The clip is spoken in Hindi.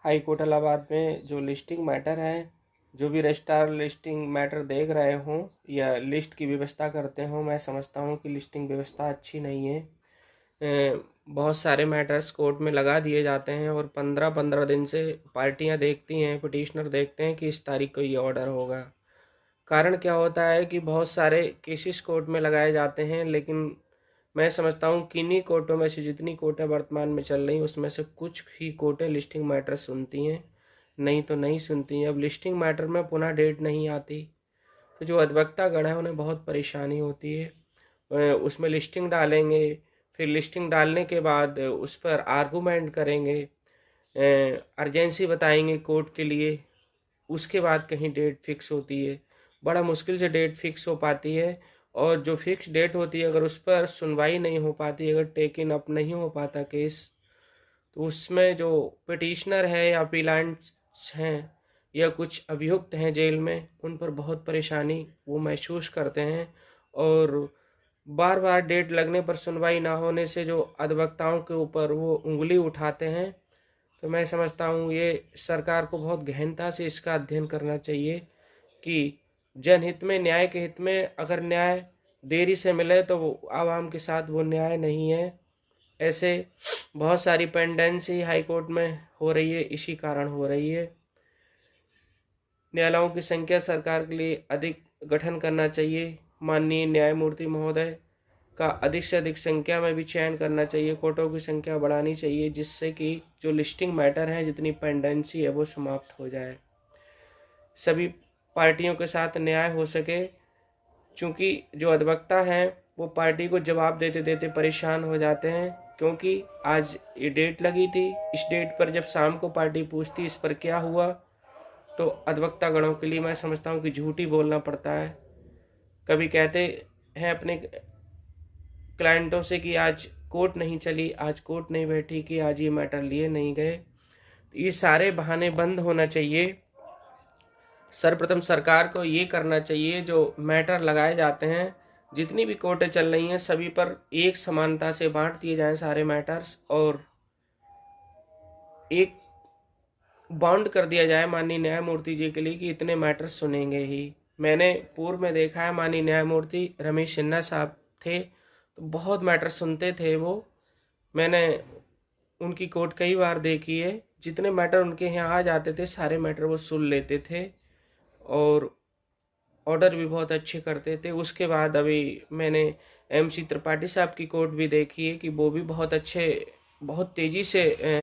हाई कोर्ट इलाहाबाद में जो लिस्टिंग मैटर है, जो भी रजिस्ट्रार लिस्टिंग मैटर देख रहे हों या लिस्ट की व्यवस्था करते हों, मैं समझता हूँ कि लिस्टिंग व्यवस्था अच्छी नहीं है। बहुत सारे मैटर्स कोर्ट में लगा दिए जाते हैं और 15-15 दिन से पार्टियां देखती हैं, पिटिशनर देखते हैं कि इस तारीख को ये ऑर्डर होगा। कारण क्या होता है कि बहुत सारे केसेस कोर्ट में लगाए जाते हैं, लेकिन मैं समझता हूँ कि इन्हीं कोर्टों में से जितनी कोर्टें वर्तमान में चल रही उसमें से कुछ ही कोर्टें लिस्टिंग मैटर सुनती हैं, नहीं तो नहीं सुनती हैं। अब लिस्टिंग मैटर में पुनः डेट नहीं आती तो जो अधिवक्ता गण है उन्हें बहुत परेशानी होती है। उसमें लिस्टिंग डालेंगे, फिर लिस्टिंग डालने के बाद उस पर आर्गूमेंट करेंगे, अर्जेंसी बताएंगे कोर्ट के लिए, उसके बाद कहीं डेट फिक्स होती है। बड़ा मुश्किल से डेट फिक्स हो पाती है और जो फिक्स डेट होती है अगर उस पर सुनवाई नहीं हो पाती, अगर टेकन अप नहीं हो पाता केस, तो उसमें जो पिटिशनर है या अपीलेंट्स हैं या कुछ अभियुक्त हैं जेल में, उन पर बहुत परेशानी वो महसूस करते हैं। और बार बार डेट लगने पर सुनवाई ना होने से जो अधिवक्ताओं के ऊपर वो उंगली उठाते हैं, तो मैं समझता हूँ ये सरकार को बहुत गहनता से इसका अध्ययन करना चाहिए कि जनहित में, न्याय के हित में अगर न्याय देरी से मिले तो वो आवाम के साथ वो न्याय नहीं है। ऐसे बहुत सारी पेंडेंसी हाई कोर्ट में हो रही है, इसी कारण हो रही है। न्यायालयों की संख्या सरकार के लिए अधिक गठन करना चाहिए। माननीय न्यायमूर्ति महोदय का अधिक से अधिक संख्या में भी चयन करना चाहिए, कोर्टों की संख्या बढ़ानी चाहिए, जिससे कि जो लिस्टिंग मैटर है, जितनी पेंडेंसी है वो समाप्त हो जाए, सभी पार्टियों के साथ न्याय हो सके। क्योंकि जो अधिवक्ता हैं वो पार्टी को जवाब देते देते परेशान हो जाते हैं, क्योंकि आज ये डेट लगी थी, इस डेट पर जब शाम को पार्टी पूछती इस पर क्या हुआ, तो अधिवक्ता गणों के लिए मैं समझता हूँ कि झूठ ही बोलना पड़ता है। कभी कहते हैं अपने क्लाइंटों से कि आज कोर्ट नहीं चली, आज कोर्ट नहीं बैठी, कि आज ये मैटर लिए नहीं गए। ये सारे बहाने बंद होना चाहिए। सर्वप्रथम सरकार को ये करना चाहिए, जो मैटर लगाए जाते हैं, जितनी भी कोर्टें चल रही हैं सभी पर एक समानता से बांट दिए जाएं सारे मैटर्स, और एक बाउंड कर दिया जाए माननीय न्यायमूर्ति जी के लिए कि इतने मैटर्स सुनेंगे ही। मैंने पूर्व में देखा है, माननीय न्यायमूर्ति रमेश सिन्हा साहब थे तो बहुत मैटर सुनते थे वो। मैंने उनकी कोर्ट कई बार देखी है, जितने मैटर उनके यहाँ आ जाते थे सारे मैटर वो सुन लेते थे और ऑर्डर भी बहुत अच्छे करते थे। उसके बाद अभी मैंने MC त्रिपाठी साहब की कोर्ट भी देखी है कि वो भी बहुत अच्छे, बहुत तेज़ी से